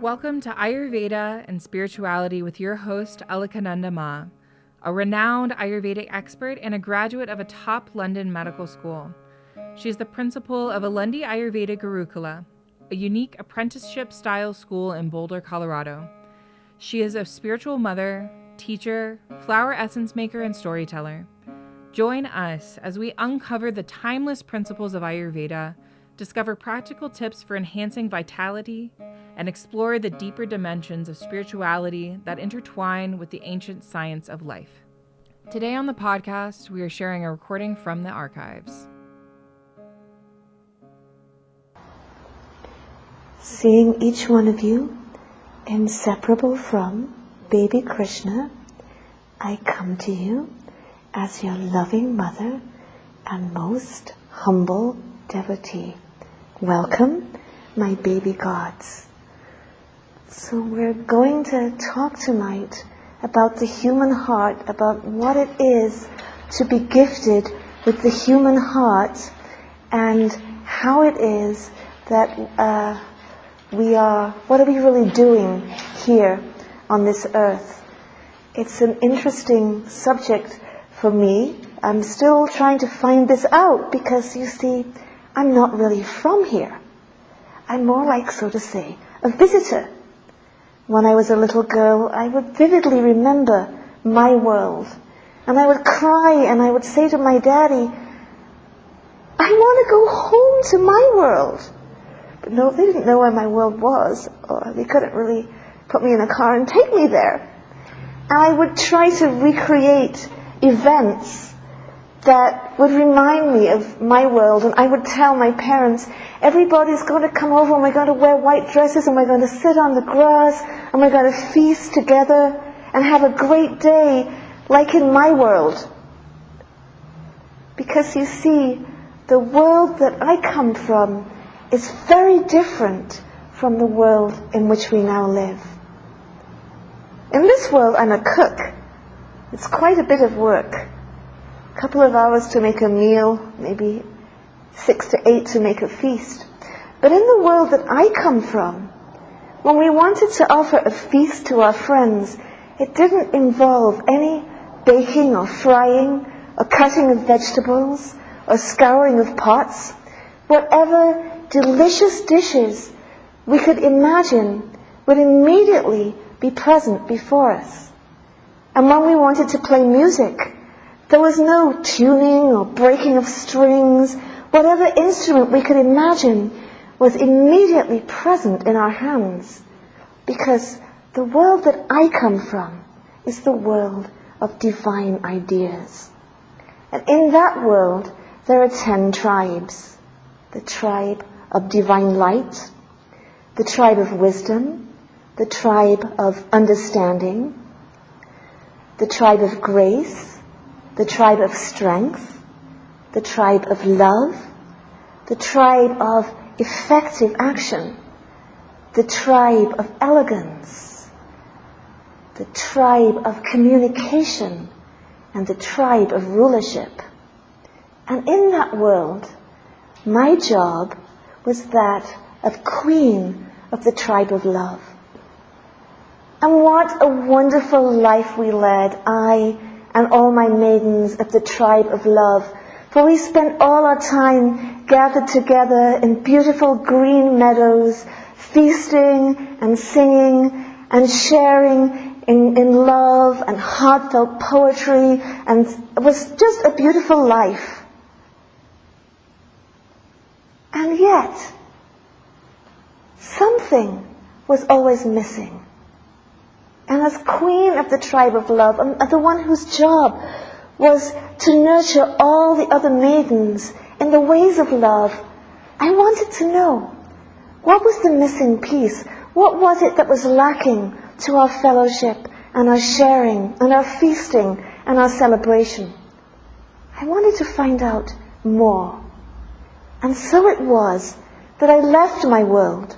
Welcome to Ayurveda and Spirituality with your host, Alakananda Ma, a renowned Ayurvedic expert and a graduate of a top London medical school. She is the principal of Alundi Ayurveda Gurukula, a unique apprenticeship-style school in Boulder, Colorado. She is a spiritual mother, teacher, flower essence maker, and storyteller. Join us as we uncover the timeless principles of Ayurveda, discover practical tips for enhancing vitality, and explore the deeper dimensions of spirituality that intertwine with the ancient science of life. Today on the podcast, we are sharing a recording from the archives. Seeing each one of you inseparable from baby Krishna, I come to you as your loving mother and most humble devotee. Welcome, my baby gods. So we're going to talk tonight about the human heart, about what it is to be gifted with the human heart and how it is that what are we really doing here on this earth? It's an interesting subject for me. I'm still trying to find this out because, you see, I'm not really from here. I'm more like, so to say, a visitor. When I was a little girl, I would vividly remember my world. And I would cry and I would say to my daddy, I want to go home to my world. But no, they didn't know where my world was, or they couldn't really put me in a car and take me there. And I would try to recreate events that would remind me of my world, and I would tell my parents, everybody's going to come over and we're going to wear white dresses and we're going to sit on the grass and we're going to feast together and have a great day like in my world. Because you see, the world that I come from is very different from the world in which we now live. In this world, I'm a cook. It's quite a bit of work. A couple of hours to make a meal, maybe 6 to 8 to make a feast. But in the world that I come from, when we wanted to offer a feast to our friends, it didn't involve any baking or frying or cutting of vegetables or scouring of pots. Whatever delicious dishes we could imagine would immediately be present before us. And when we wanted to play music, there was no tuning or breaking of strings. Whatever instrument we could imagine was immediately present in our hands. Because the world that I come from is the world of divine ideas. And in that world, there are 10 tribes. The tribe of divine light, the tribe of wisdom, the tribe of understanding, the tribe of grace, the tribe of strength, the tribe of love, the tribe of effective action, the tribe of elegance, the tribe of communication, and the tribe of rulership. And in that world, my job was that of queen of the tribe of love. And what a wonderful life we led, I and all my maidens of the tribe of love. For we spent all our time gathered together in beautiful green meadows, feasting and singing and sharing in love and heartfelt poetry, and it was just a beautiful life. And yet, something was always missing. And as queen of the tribe of love, and the one whose job was to nurture all the other maidens in the ways of love, I wanted to know, what was the missing piece? What was it that was lacking to our fellowship and our sharing and our feasting and our celebration? I wanted to find out more. And so it was that I left my world,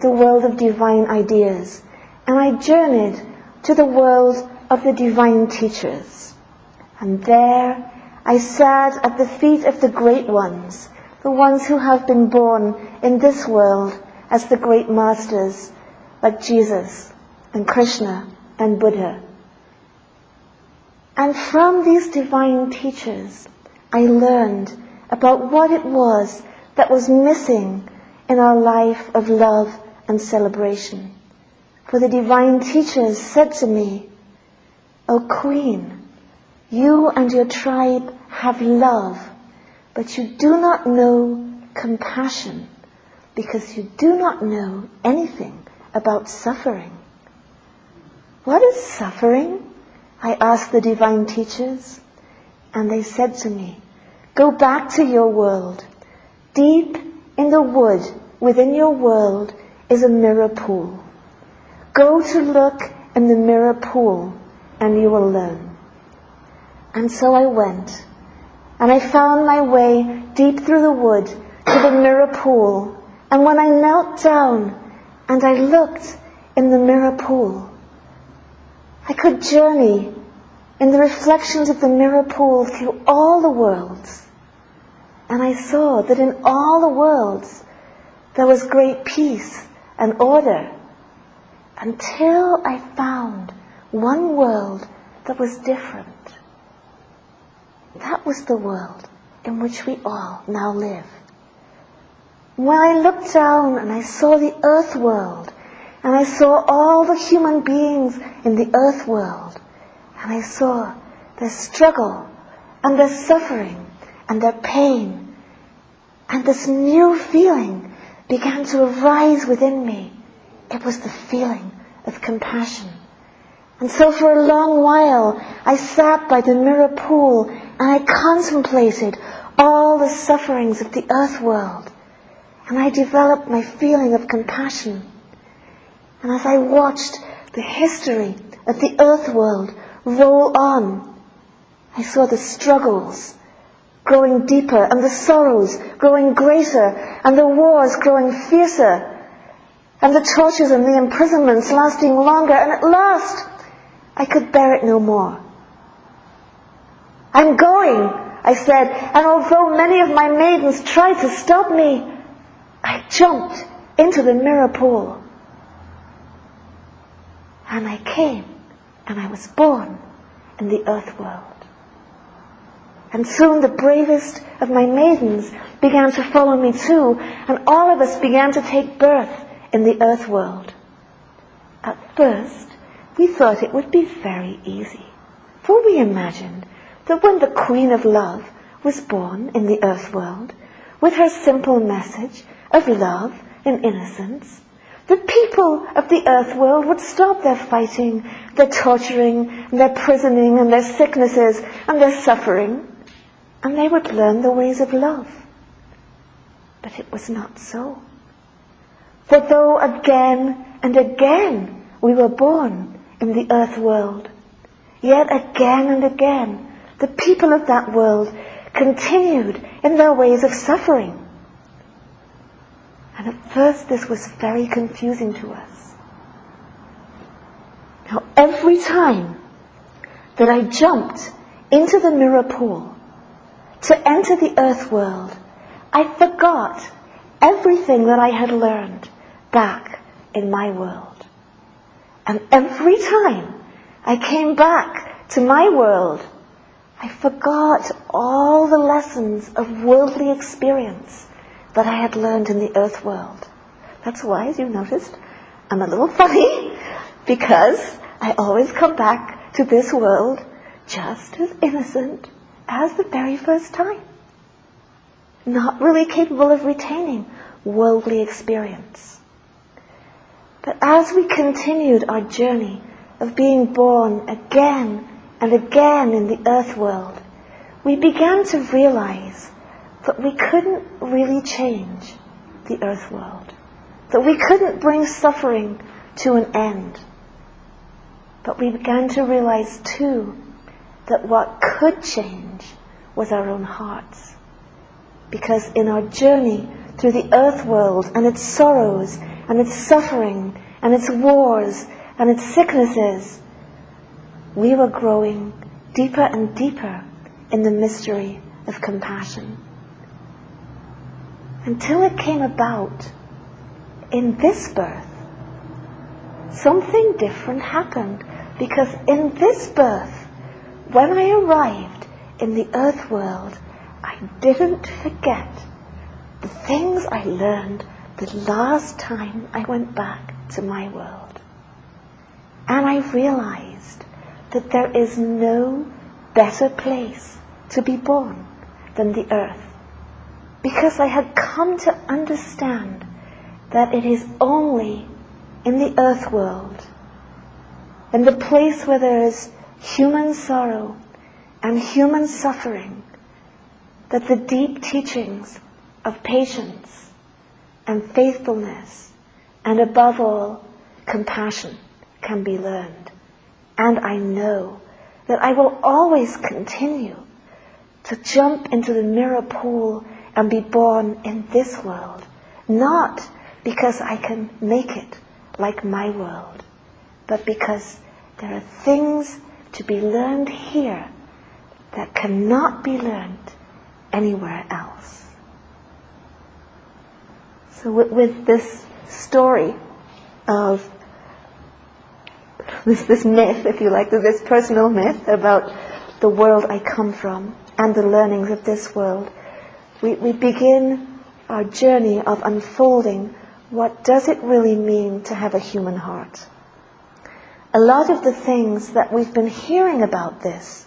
the world of divine ideas, and I journeyed to the world of the divine teachers. And there I sat at the feet of the great ones, the ones who have been born in this world as the great masters, like Jesus and Krishna and Buddha. And from these divine teachers, I learned about what it was that was missing in our life of love and celebration. For the divine teachers said to me, "O Queen, you and your tribe have love, but you do not know compassion because you do not know anything about suffering." "What is suffering?" I asked the divine teachers, and they said to me, "Go back to your world. Deep in the wood within your world is a mirror pool. Go to look in the mirror pool and you will learn." And so I went, and I found my way deep through the wood to the mirror pool. And when I knelt down and I looked in the mirror pool, I could journey in the reflections of the mirror pool through all the worlds. And I saw that in all the worlds there was great peace and order, until I found one world that was different. That was the world in which we all now live. When I looked down and I saw the earth world, and I saw all the human beings in the earth world, and I saw their struggle and their suffering and their pain, and this new feeling began to arise within me. It was the feeling of compassion. And so for a long while I sat by the mirror pool and I contemplated all the sufferings of the earth world, and I developed my feeling of compassion. And as I watched the history of the earth world roll on, I saw the struggles growing deeper and the sorrows growing greater and the wars growing fiercer and the tortures and the imprisonments lasting longer, and at last I could bear it no more. "I'm going," I said, and although many of my maidens tried to stop me, I jumped into the mirror pool. And I came, and I was born in the earth world. And soon the bravest of my maidens began to follow me too, and all of us began to take birth in the earth world. At first, we thought it would be very easy, for we imagined that when the Queen of Love was born in the earth world, with her simple message of love and innocence, the people of the earth world would stop their fighting, their torturing, and their prisoning, and their sicknesses, and their suffering, and they would learn the ways of love. But it was not so. For though again and again we were born in the earth world, yet again and again the people of that world continued in their ways of suffering. And at first this was very confusing to us. Now every time that I jumped into the mirror pool to enter the earth world, I forgot everything that I had learned back in my world. And every time I came back to my world, I forgot all the lessons of worldly experience that I had learned in the earth world. That's why, as you noticed, I'm a little funny, because I always come back to this world just as innocent as the very first time, not really capable of retaining worldly experience. But as we continued our journey of being born again and again in the earth world, we began to realize that we couldn't really change the earth world, that we couldn't bring suffering to an end. But we began to realize too that what could change was our own hearts. Because in our journey through the earth world and its sorrows and its suffering and its wars and its sicknesses, we were growing deeper and deeper in the mystery of compassion. Until it came about in this birth something different happened. Because in this birth, when I arrived in the earth world, I didn't forget the things I learned the last time I went back to my world. And I realized that there is no better place to be born than the earth. Because I had come to understand that it is only in the earth world, in the place where there is human sorrow and human suffering, that the deep teachings of patience and faithfulness and above all compassion can be learned. And I know that I will always continue to jump into the mirror pool and be born in this world, not because I can make it like my world, but because there are things to be learned here that cannot be learned anywhere else. So with this story of this myth, if you like, this personal myth about the world I come from and the learnings of this world, we begin our journey of unfolding what does it really mean to have a human heart. A lot of the things that we've been hearing about this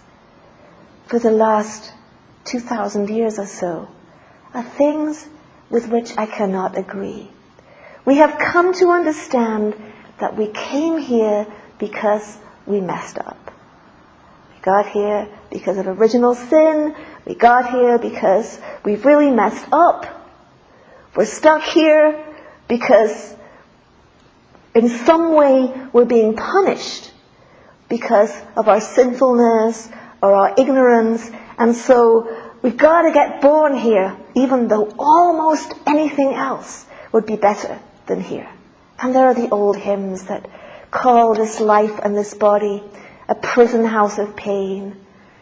for the last 2,000 years or so are things with which I cannot agree. We have come to understand that we came here because we messed up. We got here because of original sin. We got here because we've really messed up. We're stuck here because in some way we're being punished because of our sinfulness or our ignorance, and so we've got to get born here, even though almost anything else would be better than here. And there are the old hymns that call this life and this body a prison house of pain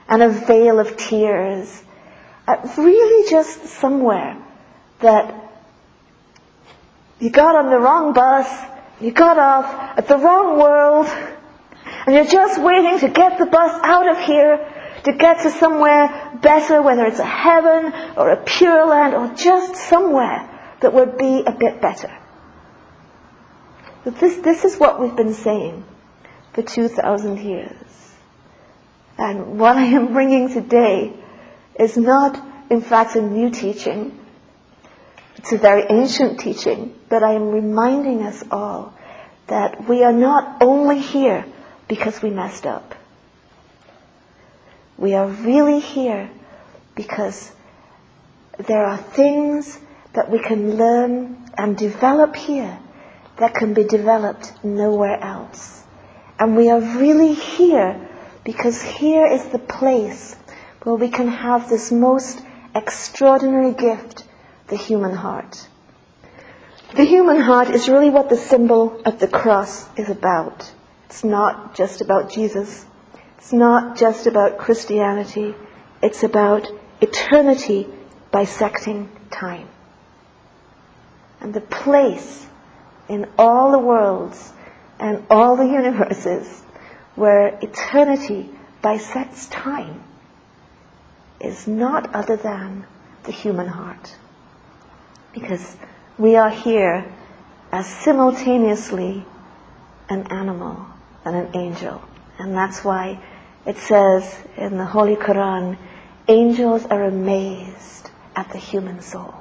and a vale of tears. Really just somewhere that you got on the wrong bus, you got off at the wrong world, and you're just waiting to get the bus out of here to get to somewhere better, whether it's a heaven or a pure land or just somewhere that would be a bit better. But this is what we've been saying for 2,000 years. And what I am bringing today is not, in fact, a new teaching. It's a very ancient teaching, but I am reminding us all that we are not only here because we messed up. We are really here because there are things that we can learn and develop here that can be developed nowhere else. And we are really here because here is the place where we can have this most extraordinary gift, the human heart. The human heart is really what the symbol of the cross is about. It's not just about Jesus. It's not just about Christianity. It's about eternity bisecting time. And the place in all the worlds and all the universes where eternity bisects time is not other than the human heart. Because we are here as simultaneously an animal and an angel. And that's why it says in the Holy Quran, angels are amazed at the human soul.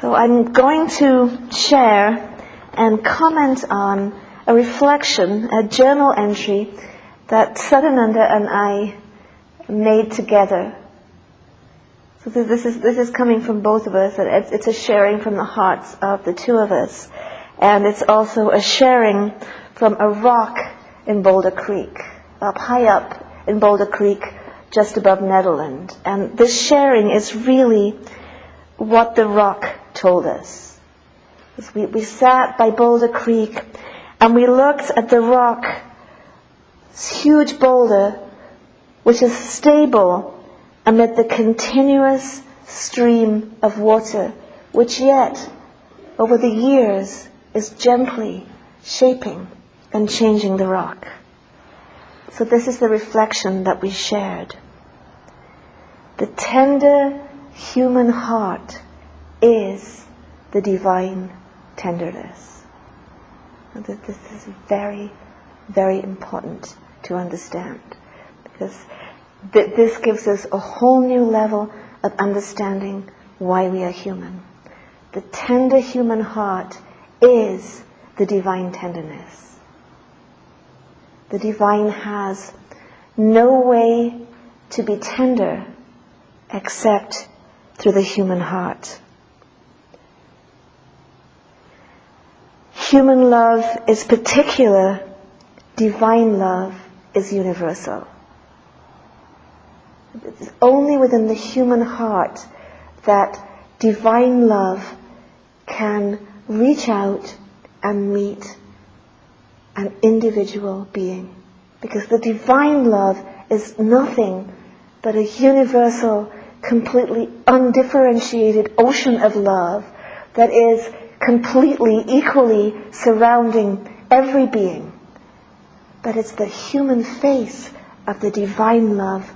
So I'm going to share and comment on a reflection, a journal entry that Sadananda and I made together. So this is coming from both of us. It's a sharing from the hearts of the two of us. And it's also a sharing from a rock in Boulder Creek, high up in Boulder Creek, just above Netherland. And this sharing is really what the rock told us. We sat by Boulder Creek and we looked at the rock, this huge boulder, which is stable amid the continuous stream of water, which yet, over the years, is gently shaping and changing the rock. So this is the reflection that we shared. The tender human heart is the divine tenderness. And this is very, very important to understand, because this gives us a whole new level of understanding why we are human. The tender human heart is the divine tenderness. The divine has no way to be tender except through the human heart. Human love is particular, divine love is universal. It's only within the human heart that divine love can reach out and meet an individual being. Because the divine love is nothing but a universal, completely undifferentiated ocean of love that is completely, equally surrounding every being. But it's the human face of the divine love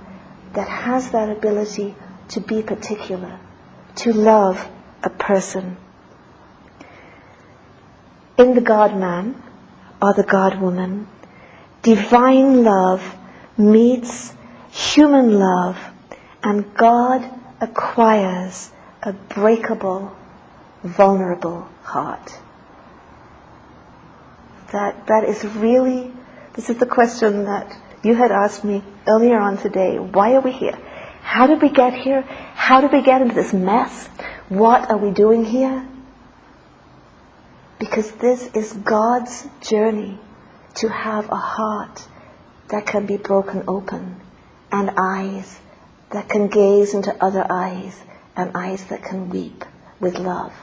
that has that ability to be particular, to love a person. In the God-man, or the God-woman, divine love meets human love, and God acquires a breakable, vulnerable heart. That is really, this is the question that you had asked me earlier on today. Why are we here? How did we get here? How did we get into this mess? What are we doing here? Because this is God's journey to have a heart that can be broken open, and eyes that can gaze into other eyes, and eyes that can weep with love.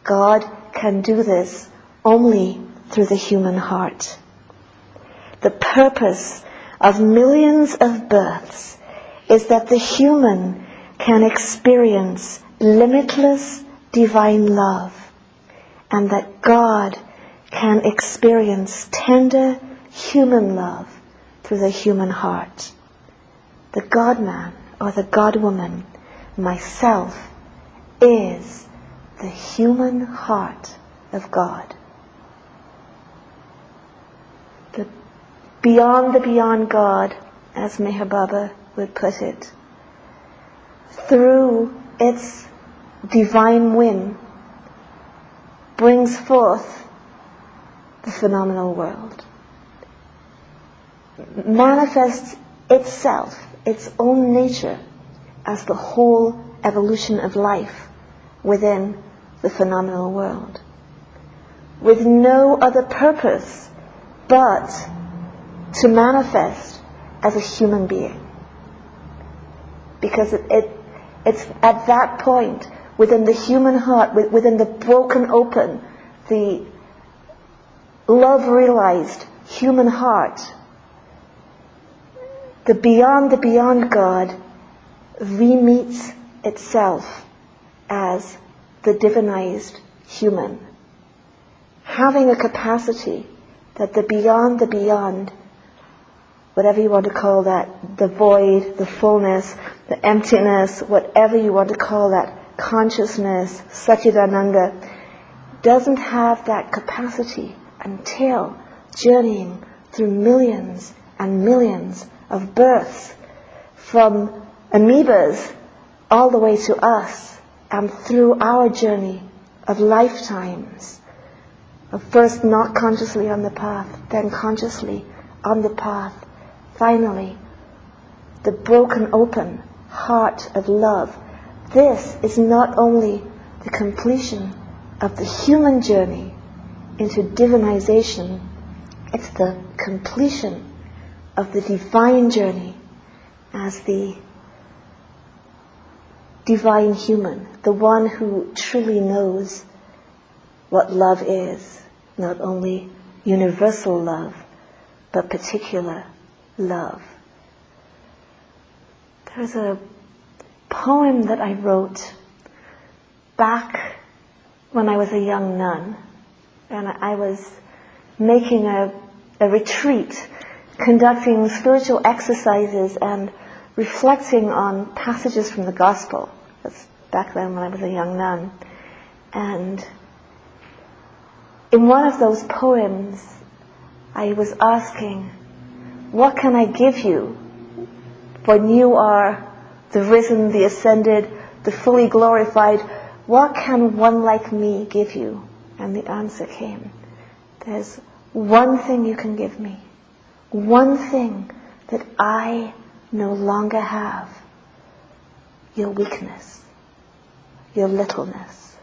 God can do this only through the human heart. The purpose of millions of births is that the human can experience limitless divine love, and that God can experience tender human love through the human heart. The God-man or the God-woman, myself, is the human heart of God. The beyond God, as Meher Baba would put it, through its divine whim, brings forth the phenomenal world. Manifests itself, its own nature, as the whole evolution of life within the phenomenal world, with no other purpose but to manifest as a human being. Because it's at that point, within the human heart, within the broken open, the love-realized human heart, the beyond God re-meets itself as the divinized human, having a capacity that the beyond, whatever you want to call that, the void, the fullness, the emptiness, whatever you want to call that, consciousness, Satchidananda, doesn't have that capacity until journeying through millions and millions of births, from amoebas all the way to us, and through our journey of lifetimes, of first not consciously on the path, then consciously on the path, finally the broken open heart of love. This is not only the completion of the human journey into divinization, it's the completion of the divine journey as the divine human, the one who truly knows what love is, not only universal love, but particular love. There's a poem that I wrote back when I was a young nun, and I was making a retreat, conducting spiritual exercises and reflecting on passages from the gospel. That's back then when I was a young nun. And in one of those poems, I was asking, what can I give you when you are the risen, the ascended, the fully glorified? What can one like me give you? And the answer came, there's one thing you can give me, one thing that I no longer have, your weakness, your littleness,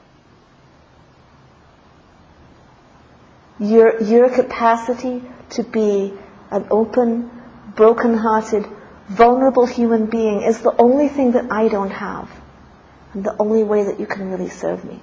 your capacity to be an open, broken-hearted, vulnerable human being is the only thing that I don't have, and the only way that you can really serve me.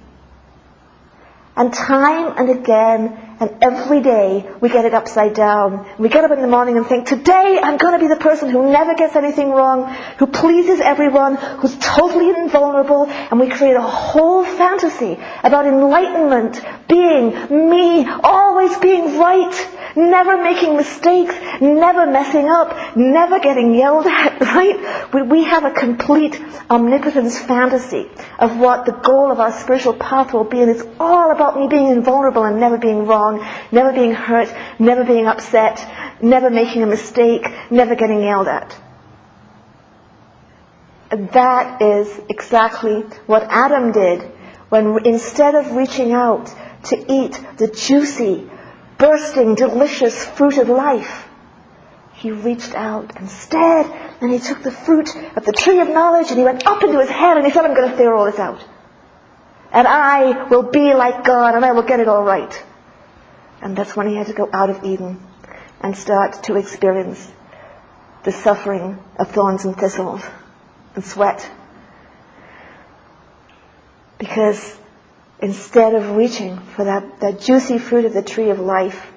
And time and again, and every day, we get it upside down. We get up in the morning and think, today I'm going to be the person who never gets anything wrong, who pleases everyone, who's totally invulnerable, and we create a whole fantasy about enlightenment, being me, always being right, never making mistakes, never messing up, never getting yelled at, right? We have a complete omnipotence fantasy of what the goal of our spiritual path will be, and it's all about me being invulnerable and never being wrong, never being hurt, never being upset, never making a mistake, never getting yelled at. And that is exactly what Adam did when, instead of reaching out to eat the juicy, bursting, delicious fruit of life, he reached out instead, and he took the fruit of the tree of knowledge, and he went up into his head, and he said, I'm going to figure all this out. And I will be like God, and I will get it all right. And that's when he had to go out of Eden and start to experience the suffering of thorns and thistles and sweat. Because instead of reaching for that juicy fruit of the tree of life,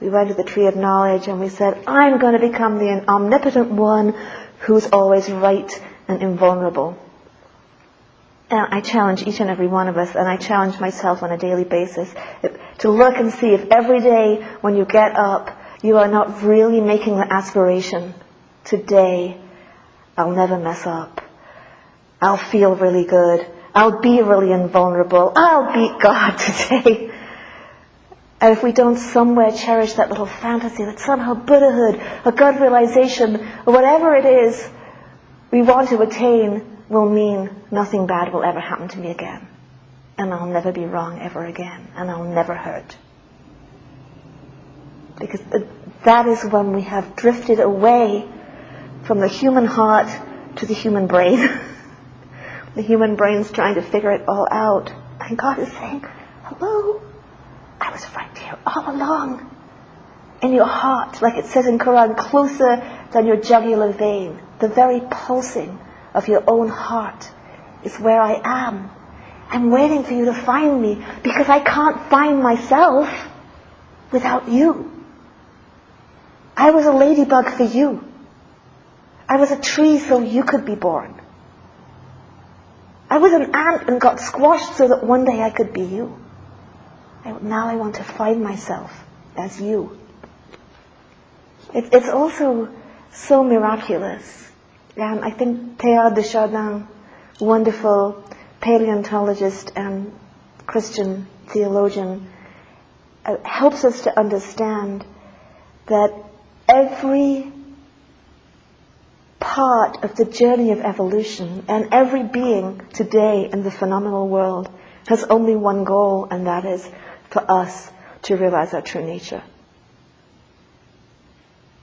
we went to the tree of knowledge and we said, I'm going to become the omnipotent one who's always right and invulnerable. And I challenge each and every one of us, and I challenge myself on a daily basis, to look and see if every day when you get up, you are not really making the aspiration, today, I'll never mess up. I'll feel really good. I'll be really invulnerable. I'll beat God today. And if we don't somewhere cherish that little fantasy that somehow Buddhahood, or God realization, or whatever it is we want to attain, will mean nothing bad will ever happen to me again. And I'll never be wrong ever again. And I'll never hurt. Because that is when we have drifted away from the human heart to the human brain. The human brain's trying to figure it all out. And God is saying, hello, I was right here all along. In your heart, like it says in Quran, closer than your jugular vein. The very pulsing of your own heart is where I am. I'm waiting for you to find me because I can't find myself without you. I was a ladybug for you. I was a tree so you could be born. I was an ant and got squashed so that one day I could be you. Now I want to find myself as you. It's also so miraculous. And I think Teilhard de Chardin, wonderful paleontologist and Christian theologian, helps us to understand that every part of the journey of evolution and every being today in the phenomenal world has only one goal, and that is for us to realize our true nature.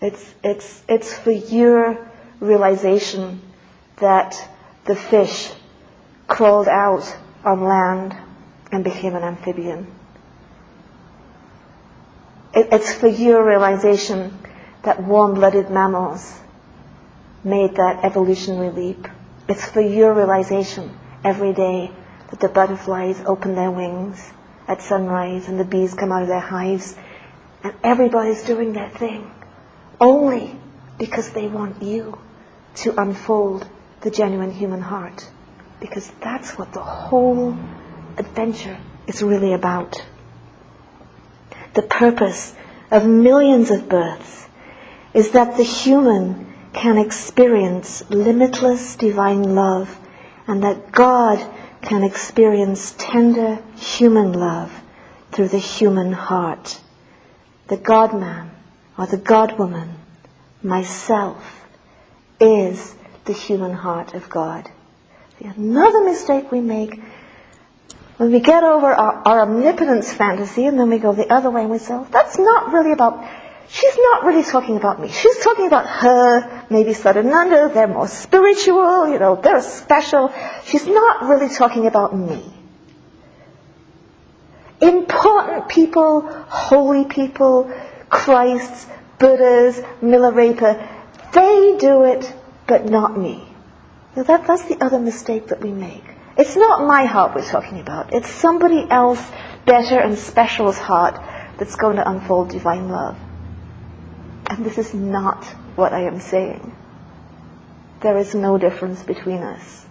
It's for your realization that the fish crawled out on land and became an amphibian. It's for your realization that warm-blooded mammals made that evolutionary leap. It's for your realization every day that the butterflies open their wings at sunrise and the bees come out of their hives, and everybody's doing their thing only because they want you to unfold the genuine human heart. Because that's what the whole adventure is really about. The purpose of millions of births is that the human can experience limitless divine love, and that God can experience tender human love through the human heart. The God-man or the God-woman, myself, is the human heart of God. Another mistake we make when we get over our omnipotence fantasy, and then we go the other way and we say, that's not really about, she's not really talking about me. She's talking about her, maybe Sadananda, they're more spiritual, they're special. She's not really talking about me. Important people, holy people, Christs, Buddhas, Milarepa, they do it, but not me. That's the other mistake that we make. It's not my heart we're talking about. It's somebody else, better and special's heart, that's going to unfold divine love. And this is not what I am saying. There is no difference between us.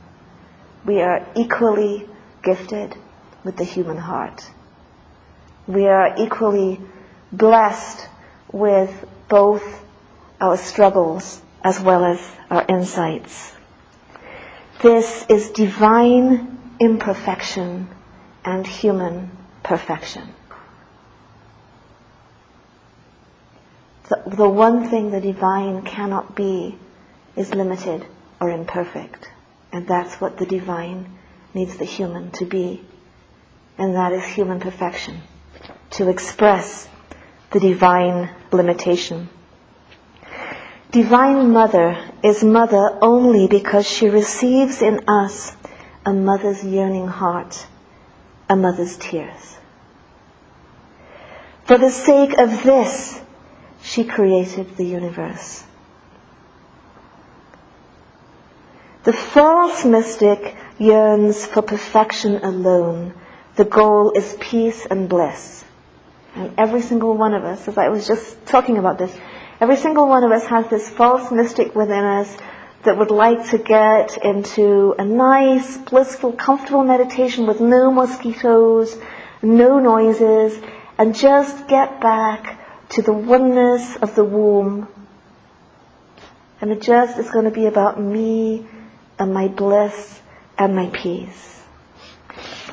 We are equally gifted with the human heart. We are equally blessed with both our struggles as well as our insights. This is divine imperfection and human perfection. The one thing the divine cannot be is limited or imperfect. And that's what the divine needs the human to be. And that is human perfection, to express the divine limitation. Divine Mother is mother only because she receives in us a mother's yearning heart, a mother's tears. For the sake of this, she created the universe. The false mystic yearns for perfection alone. The goal is peace and bliss. And every single one of us, as I was just talking about this, every single one of us has this false mystic within us that would like to get into a nice, blissful, comfortable meditation with no mosquitoes, no noises, and just get back to the oneness of the womb. And it just is going to be about me and my bliss and my peace.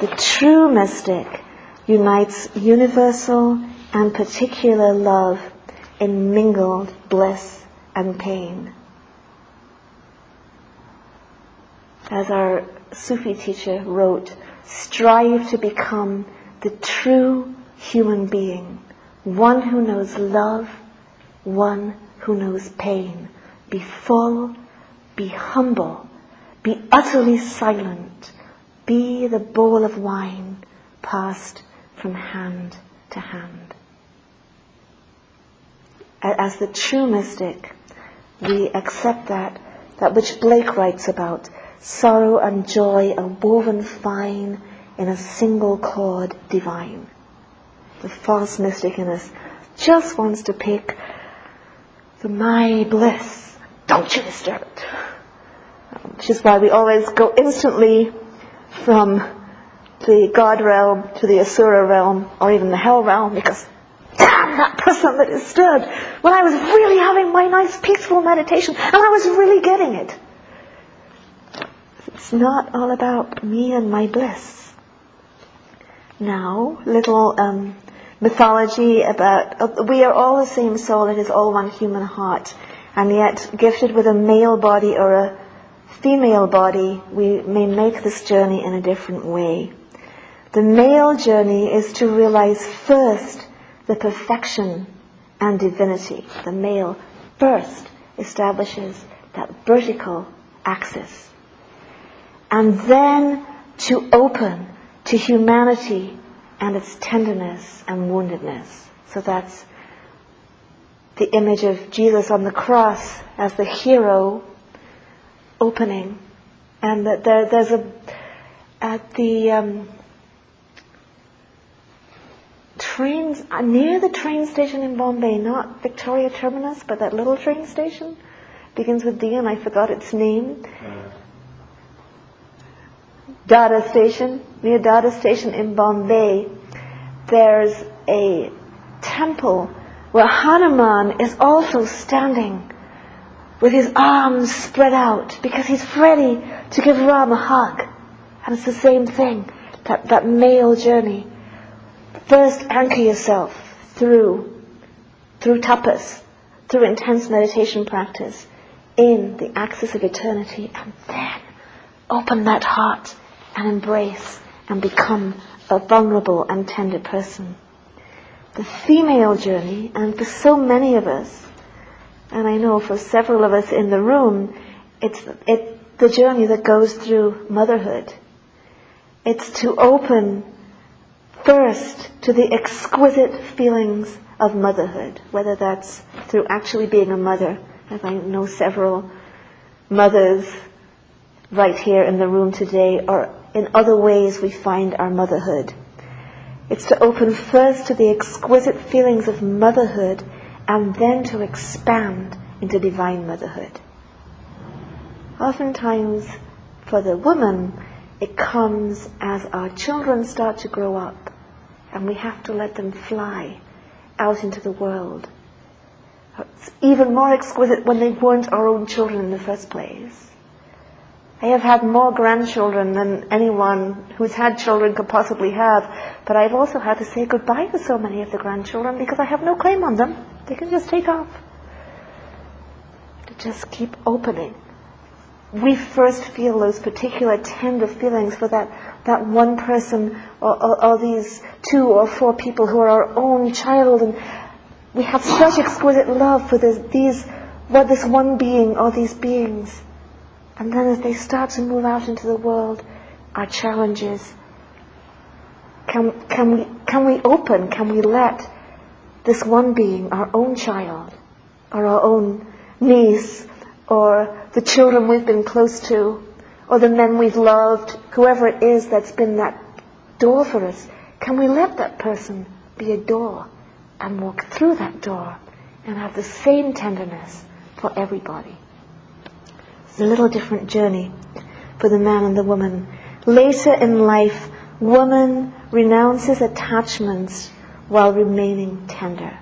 The true mystic unites universal and particular love in mingled bliss and pain. As our Sufi teacher wrote, strive to become the true human being, one who knows love, one who knows pain. Be full, be humble, be utterly silent, be the bowl of wine passed from hand to hand. As the true mystic, we accept that which Blake writes about, sorrow and joy are woven fine in a single cord divine. The false mystic in us just wants to pick my bliss. Don't you disturb it. Which is why we always go instantly from the God realm to the Asura realm, or even the Hell realm, because damn that person that disturbed when I was really having my nice peaceful meditation and I was really getting it. It's not all about me and my bliss. Now, little mythology about we are all the same soul, it is all one human heart, and yet gifted with a male body or a female body, we may make this journey in a different way. The male journey is to realize first the perfection and divinity. The male first establishes that vertical axis. And then to open to humanity and its tenderness and woundedness. So that's the image of Jesus on the cross as the hero opening. And that there's at the trains near the train station in Bombay, not Victoria Terminus, but that little train station begins with D and I forgot its name. Dada Station, near Dada Station in Bombay, there's a temple where Hanuman is also standing with his arms spread out because he's ready to give Ram a hug. And it's the same thing, that male journey. First anchor yourself through tapas, through intense meditation practice, in the axis of eternity, and then open that heart and embrace and become a vulnerable and tender person. The female journey, and for so many of us, and I know for several of us in the room, it's the journey that goes through motherhood. It's to open first to the exquisite feelings of motherhood, whether that's through actually being a mother, as I know several mothers right here in the room today, or in other ways we find our motherhood. It's to open first to the exquisite feelings of motherhood and then to expand into divine motherhood. Oftentimes, for the woman, it comes as our children start to grow up and we have to let them fly out into the world. It's even more exquisite when they weren't our own children in the first place. I have had more grandchildren than anyone who's had children could possibly have, but I've also had to say goodbye to so many of the grandchildren because I have no claim on them. They can just take off. To just keep opening. We first feel those particular tender feelings for that one person or these 2 or 4 people who are our own child, and we have such exquisite love for this one being or these beings. And then as they start to move out into the world, our challenge is, can we open, can we let this one being, our own child, or our own niece, or the children we've been close to, or the men we've loved, whoever it is that's been that door for us, can we let that person be a door and walk through that door and have the same tenderness for everybody? It's a little different journey for the man and the woman. Later in life, woman renounces attachments while remaining tender.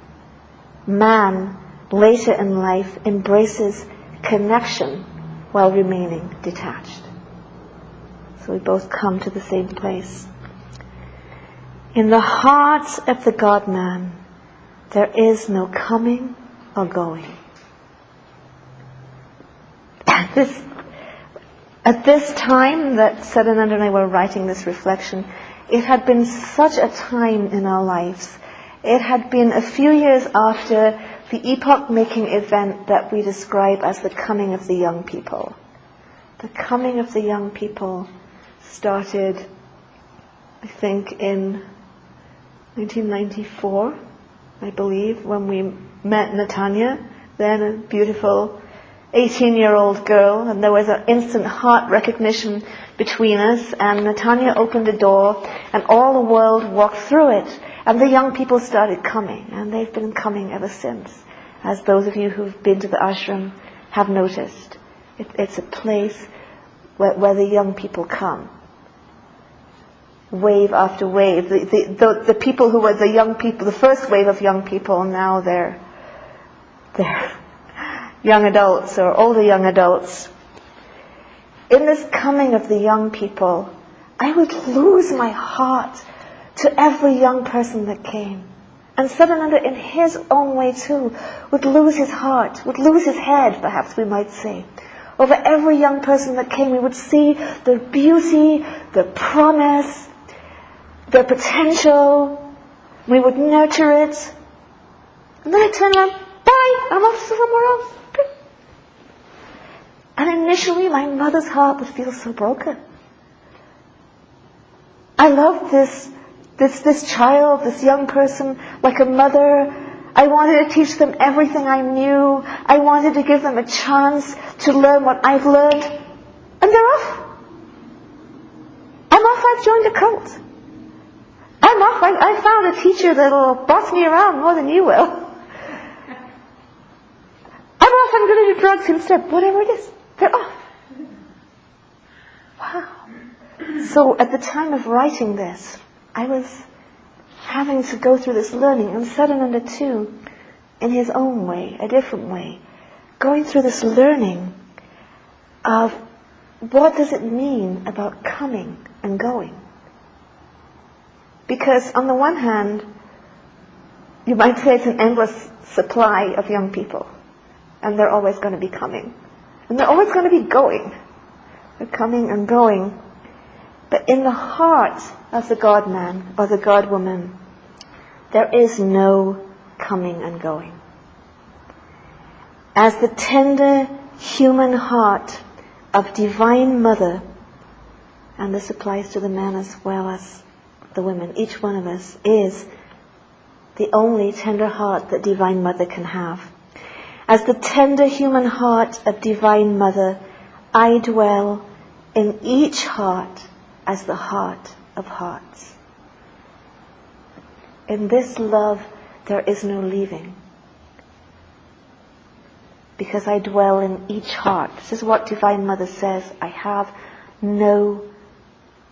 Man, later in life, embraces connection while remaining detached. So we both come to the same place. In the heart of the God-man, there is no coming or going. At this time that Sadananda and I were writing this reflection, it had been such a time in our lives. It had been a few years after the epoch-making event that we describe as the coming of the young people. The coming of the young people started, I think, in 1994, I believe, when we met Natanya, then a beautiful 18-year-old girl, and there was an instant heart recognition between us, and Natanya opened the door, and all the world walked through it, and the young people started coming, and they've been coming ever since, as those of you who've been to the ashram have noticed. It's a place where the young people come. Wave after wave. The people who were the young people, the first wave of young people, now they're young adults or older young adults. In this coming of the young people, I would lose my heart to every young person that came. And Sadananda, in his own way too, would lose his heart, would lose his head, perhaps we might say. Over every young person that came, we would see their beauty, their promise, their potential. We would nurture it. And then I'd turn around, bye, I'm off somewhere else. And initially my mother's heart would feel so broken. I loved this child, this young person, like a mother. I wanted to teach them everything I knew. I wanted to give them a chance to learn what I've learned. And they're off. I'm off, I've joined a cult. I'm off, I found a teacher that'll boss me around more than you will. I'm off, I'm going to do drugs instead. Whatever it is, they're off. Wow. So at the time of writing this, I was having to go through this learning, and Sadananda too, in his own way, a different way, going through this learning of what does it mean about coming and going. Because on the one hand, you might say it's an endless supply of young people, and they're always going to be coming, and they're always going to be going. They're coming and going. But in the heart of the God-man or the God-woman, there is no coming and going. As the tender human heart of Divine Mother, and this applies to the men as well as the women, each one of us is the only tender heart that Divine Mother can have. As the tender human heart of Divine Mother, I dwell in each heart as the heart of hearts. In this love, there is no leaving. Because I dwell in each heart. This is what Divine Mother says. I have no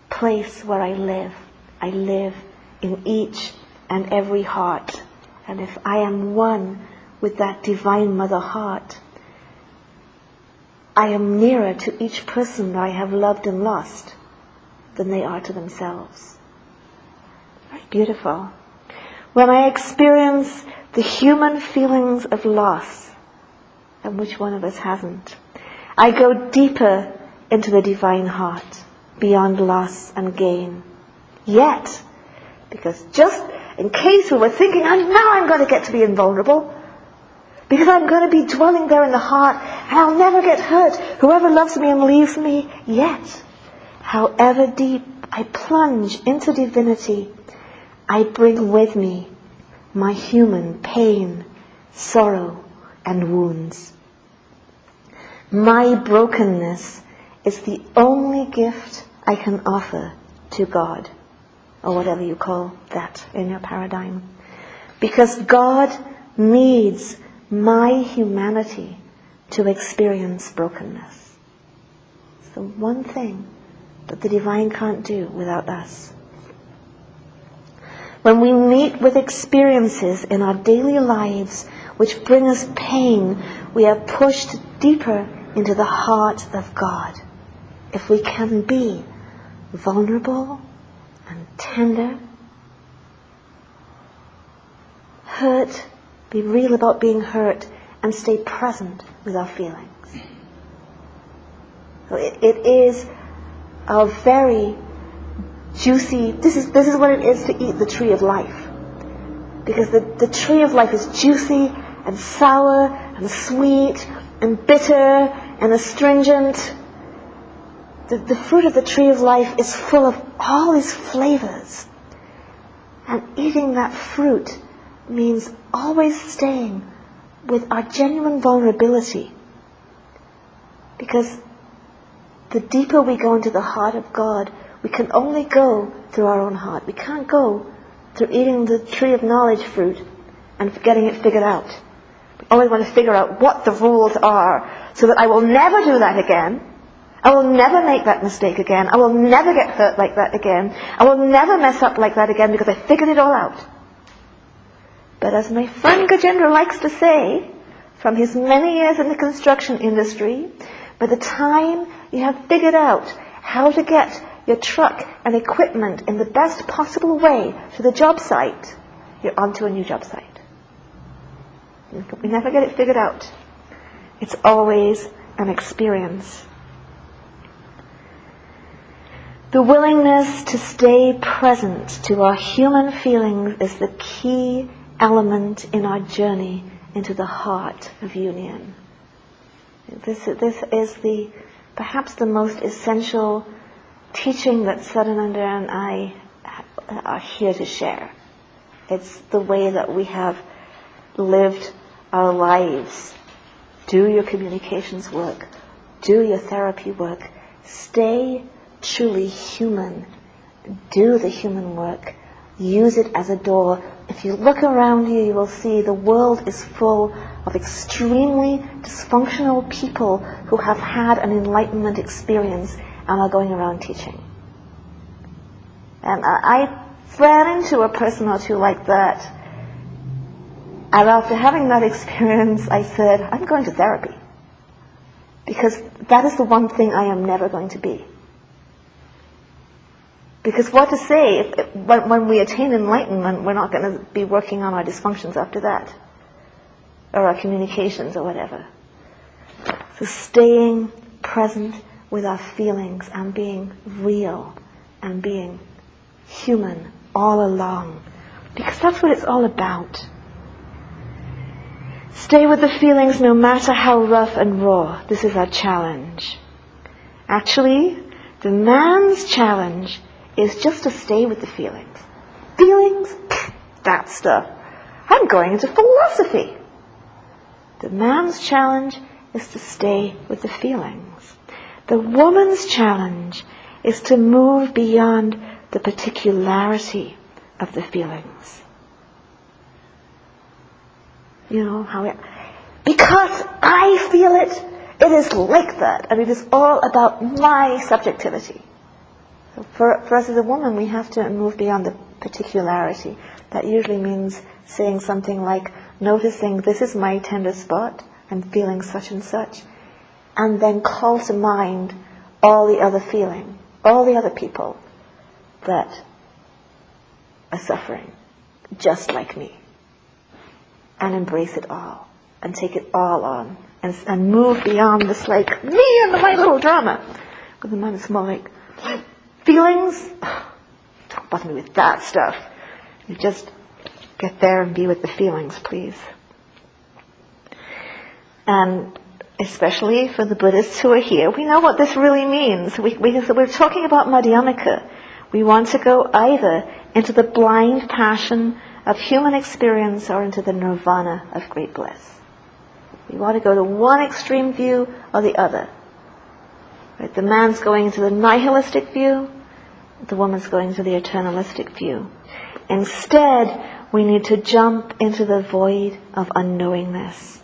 place where I live. I live in each and every heart. And if I am one with that Divine Mother heart, I am nearer to each person that I have loved and lost than they are to themselves. Very beautiful. When I experience the human feelings of loss, and which one of us hasn't, I go deeper into the Divine heart, beyond loss and gain. Yet, because just in case we were thinking, oh, now I'm going to get to be invulnerable, because I'm going to be dwelling there in the heart, and I'll never get hurt, whoever loves me and leaves me. Yet, however deep I plunge into divinity, I bring with me my human pain, sorrow, and wounds. My brokenness is the only gift I can offer to God, or whatever you call that in your paradigm. Because God needs my humanity to experience brokenness. It's the one thing that the divine can't do without us. When we meet with experiences in our daily lives which bring us pain, we are pushed deeper into the heart of God. If we can be vulnerable and tender, hurt, be real about being hurt, and stay present with our feelings. So it is a very juicy, this is what it is to eat the tree of life. Because the tree of life is juicy and sour and sweet and bitter and astringent. The fruit of the tree of life is full of all these flavors. And eating that fruit means always staying with our genuine vulnerability. Because the deeper we go into the heart of God, we can only go through our own heart. We can't go through eating the tree of knowledge fruit and getting it figured out. We always want to figure out what the rules are so that I will never do that again. I will never make that mistake again. I will never get hurt like that again. I will never mess up like that again because I figured it all out. But as my friend Gajendra likes to say, from his many years in the construction industry, by the time you have figured out how to get your truck and equipment in the best possible way to the job site, you're onto a new job site. We never get it figured out. It's always an experience. The willingness to stay present to our human feelings is the key element in our journey into the heart of union. This is perhaps the most essential teaching that Sadananda and I are here to share. It's the way that we have lived our lives. Do your communications work. Do your therapy work. Stay truly human. Do the human work. Use it as a door. If you look around you, you will see the world is full of extremely dysfunctional people who have had an enlightenment experience and are going around teaching. And I ran into a person or two like that. And after having that experience, I said, I'm going to therapy. Because that is the one thing I am never going to be. Because what to say, when we attain enlightenment, we're not going to be working on our dysfunctions after that. Or our communications or whatever. So staying present with our feelings and being real and being human all along. Because that's what it's all about. Stay with the feelings no matter how rough and raw. This is our challenge. Actually, the man's challenge is just to stay with the feelings. Feelings? That stuff. I'm going into philosophy. The man's challenge is to stay with the feelings. The woman's challenge is to move beyond the particularity of the feelings. You know how because I feel it, it is like that, and it is all about my subjectivity. So for us as a woman, we have to move beyond the particularity. That usually means saying something like, noticing this is my tender spot, I'm feeling such and such, and then call to mind all the other feeling, all the other people that are suffering, just like me. And embrace it all, and take it all on, and move beyond this like, me and my little drama. Because the man is more like, feelings? Don't bother me with that stuff. You just get there and be with the feelings, please. And especially for the Buddhists who are here, we know what this really means. We're talking about Madhyamaka. We want to go either into the blind passion of human experience or into the nirvana of great bliss. We want to go to one extreme view or the other. Right? The man's going into the nihilistic view, the woman's going into the eternalistic view. Instead, we need to jump into the void of unknowingness.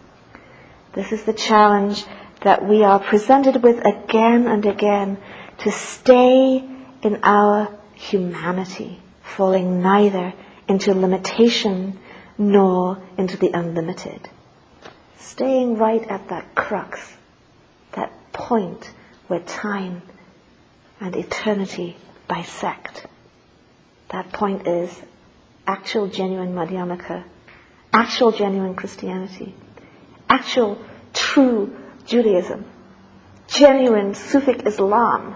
This is the challenge that we are presented with again and again, to stay in our humanity, falling neither into limitation nor into the unlimited. Staying right at that crux, that point where time and eternity bisect. That point is actual genuine Madhyamaka, actual genuine Christianity, actual true Judaism, genuine Sufic Islam,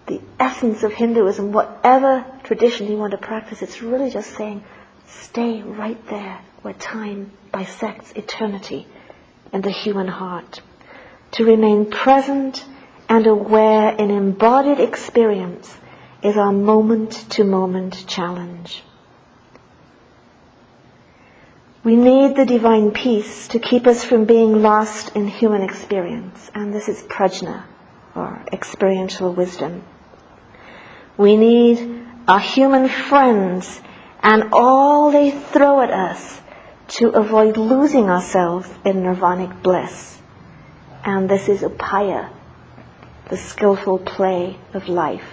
the essence of Hinduism, whatever tradition you want to practice. It's really just saying, stay right there where time bisects eternity and the human heart. To remain present and aware in embodied experience is our moment-to-moment challenge. We need the divine peace to keep us from being lost in human experience, and this is prajna, or experiential wisdom. We need our human friends and all they throw at us to avoid losing ourselves in nirvanic bliss. And this is upaya, the skillful play of life.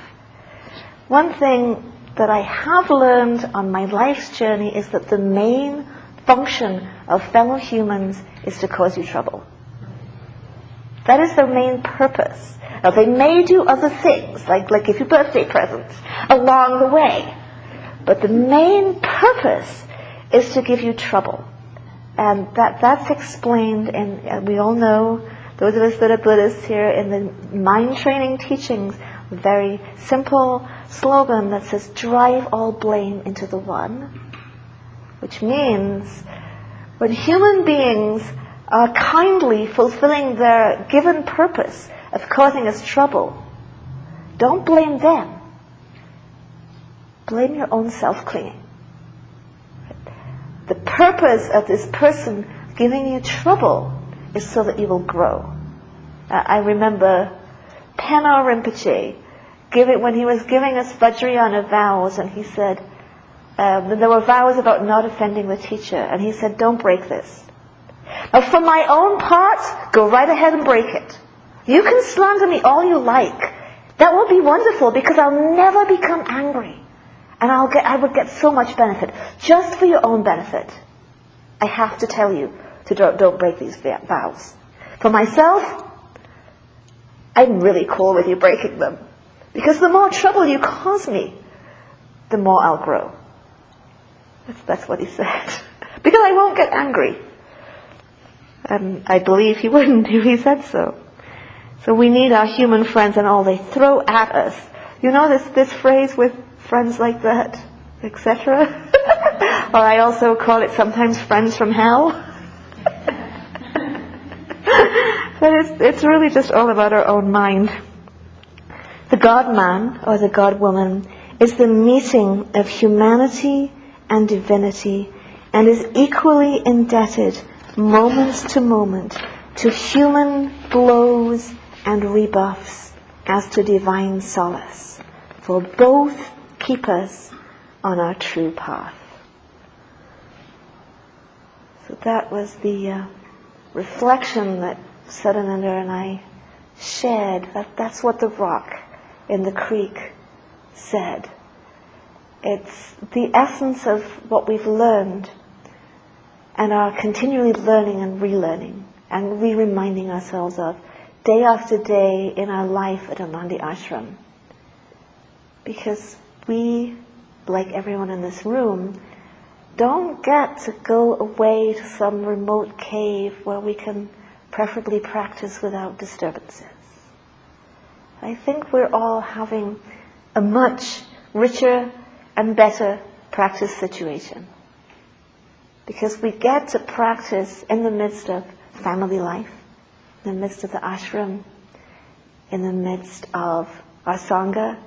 One thing that I have learned on my life's journey is that the main function of fellow humans is to cause you trouble. That is their main purpose. Now, they may do other things, like give you birthday presents along the way. But the main purpose is to give you trouble. And that's explained in, we all know, those of us that are Buddhists here, in the mind training teachings, a very simple slogan that says, drive all blame into the one. Which means, when human beings are kindly fulfilling their given purpose of causing us trouble, don't blame them. Blame your own self-clinging. The purpose of this person giving you trouble is so that you will grow. I remember Peno Rinpoche, when he was giving us Vajrayana vows, and he said, there were vows about not offending the teacher, and he said, don't break this. Now, for my own part, go right ahead and break it. You can slander me all you like. That would be wonderful, because I'll never become angry. And I would get so much benefit. Just for your own benefit, I have to tell you to don't break these vows. For myself, I'm really cool with you breaking them. Because the more trouble you cause me, the more I'll grow. That's what he said. Because I won't get angry. And I believe he wouldn't if he said so. So we need our human friends and all they throw at us. You know this phrase with friends like that, etc.? Or I also call it sometimes friends from hell. But it's really just all about our own mind. The God-man, or the God-woman, is the meeting of humanity and divinity, and is equally indebted, moment to moment, to human blows and rebuffs as to divine solace. For both keep us on our true path. So that was the reflection that Sadananda and I shared. That's what the rock in the creek said. It's the essence of what we've learned and are continually learning and relearning and re-reminding ourselves of day after day in our life at Anandi Ashram. Because we, like everyone in this room, don't get to go away to some remote cave where we can preferably practice without disturbances. I think we're all having a much richer and better practice situation. Because we get to practice in the midst of family life, in the midst of the ashram, in the midst of our sangha.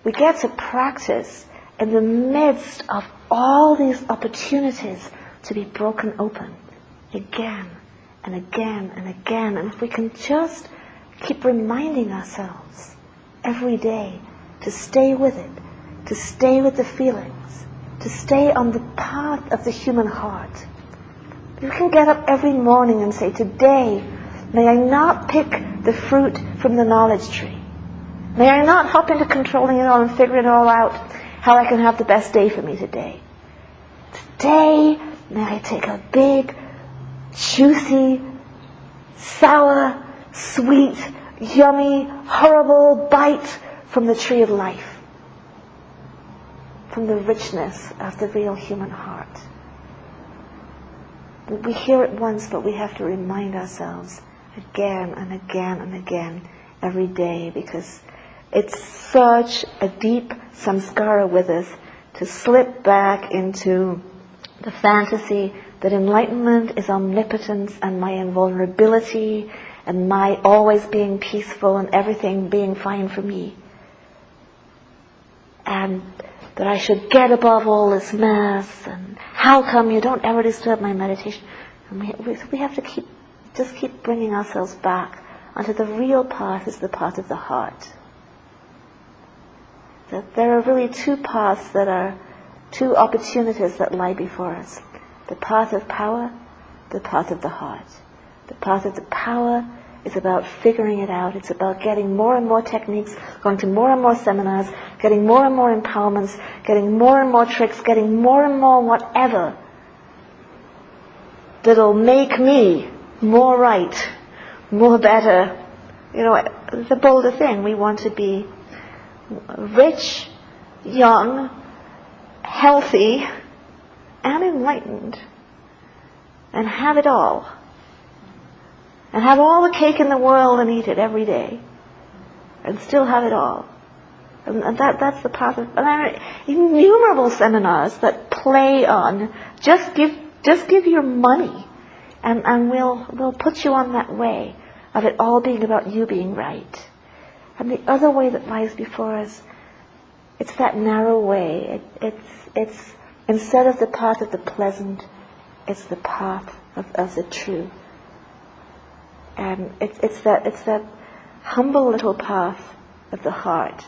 We get to practice in the midst of all these opportunities to be broken open again and again and again. And if we can just keep reminding ourselves every day to stay with it, to stay with the feelings, to stay on the path of the human heart. You can get up every morning and say, today, may I not pick the fruit from the knowledge tree. May I not hop into controlling it all and figuring it all out, how I can have the best day for me today. Today, may I take a big, juicy, sour, sweet, yummy, horrible bite from the tree of life, from the richness of the real human heart. We hear it once, but we have to remind ourselves again and again and again every day, because it's such a deep samskara with us to slip back into the fantasy that enlightenment is omnipotence and my invulnerability and my always being peaceful and everything being fine for me. And that I should get above all this mess, and how come you don't ever disturb my meditation? And we have to keep bringing ourselves back onto the real path, is the path of the heart. That there are really two paths, that are two opportunities that lie before us. The path of power, the path of the heart. The path of the power is about figuring it out. It's about getting more and more techniques, going to more and more seminars, getting more and more empowerments, getting more and more tricks, getting more and more whatever that'll make me more right, more better. You know, the bolder thing. We want to be rich, young, healthy, and enlightened, and have it all. And have all the cake in the world and eat it every day. And still have it all. And that's the path of... And there are innumerable seminars that play on, just give your money. And we'll put you on that way of it all being about you being right. And the other way that lies before us, it's that narrow way. It's instead of the path of the pleasant, it's the path of the true. And it's that humble little path of the heart,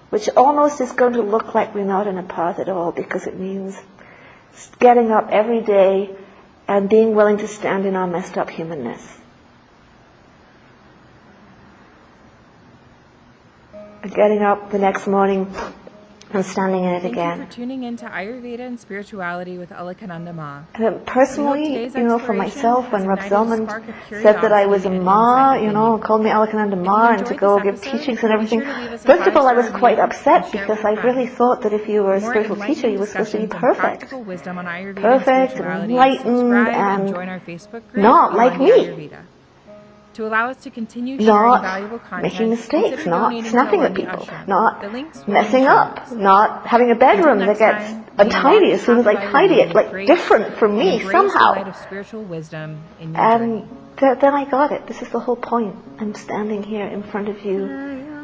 which almost is going to look like we're not in a path at all, because it means getting up every day and being willing to stand in our messed up humanness. getting up the next morning and standing in it Thank again. you for tuning in to Ayurveda and Spirituality with Alakananda Ma. Personally, for myself, when Rob Zellman said that I was a Ma, called me Alakananda Ma and to go give teachings and everything, first of all, I was quite upset because I really thought that if you were a spiritual teacher, you were supposed to be perfect. Perfect and enlightened and not like me. To allow us to continue sharing valuable content, making mistakes, not snapping at people, not messing up, not having a bedroom that gets untidy as soon as I tidy it, like different from me somehow. And then I got it. This is the whole point. I'm standing here in front of you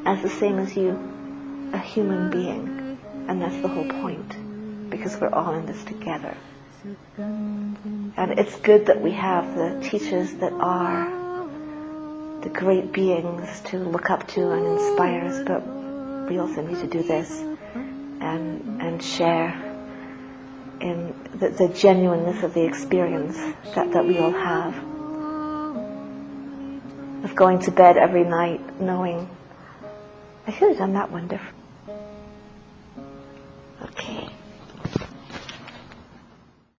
as the same as you, a human being. And that's the whole point, because we're all in this together. And it's good that we have the teachers that are the great beings to look up to and inspire us, but we also need to do this and share in the genuineness of the experience that we all have, of going to bed every night knowing I could have done that one different. Okay.